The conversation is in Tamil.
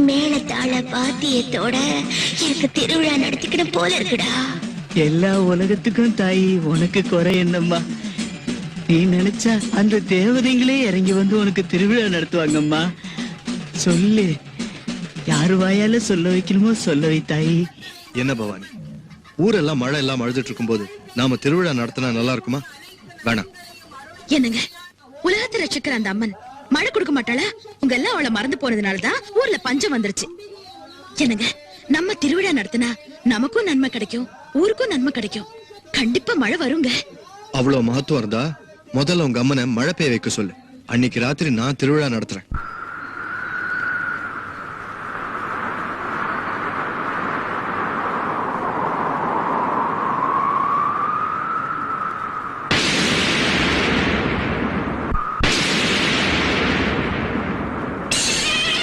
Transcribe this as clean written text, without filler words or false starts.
மேலத்தாள பாத்தியத்தோட எனக்கு திருவிழா நடத்திக்கிடும் போல இருக்குடா. எல்லா உலகத்துக்கும் தாயி உனக்கு குறை என்னம்மா? நீ நினைச்சா அந்த தேவதைங்களே இறங்கி வந்து உனக்கு திருவிழா நடத்துவாங்கம்மா. சொல்லு, யாரு வாயால சொல்ல வைக்கணுமோ சொல்ல வை தாயி. என்ன பவானி, ஊரெல்லாம் மழை எல்லாம் அழுதுட்டு இருக்கும் போது நாம திருவிழா நடத்தினா நல்லா இருக்குமா? வேணாம். என்னங்க, உலகத்தை ரட்சிக்கிற அந்த அம்மன் மழை கொடுக்க மாட்டாளா? உங்க எல்லாம் அவளை மறந்து போனதுனாலதான் ஊர்ல பஞ்சம் வந்துருச்சு. என்னங்க, நம்ம திருவிழா நடத்தினா நமக்கும் நன்மை கிடைக்கும், ஊருக்கும் நன்மை கிடைக்கும். கண்டிப்பா மழை வருங்க. அவ்வளவு மகத்துவம் இருந்தா முதல்ல உங்க அம்மனை மழை பெய்ய வைக்க சொல்லு. அன்னைக்கு ராத்திரி நான் திருவிழா நடத்துறேன்.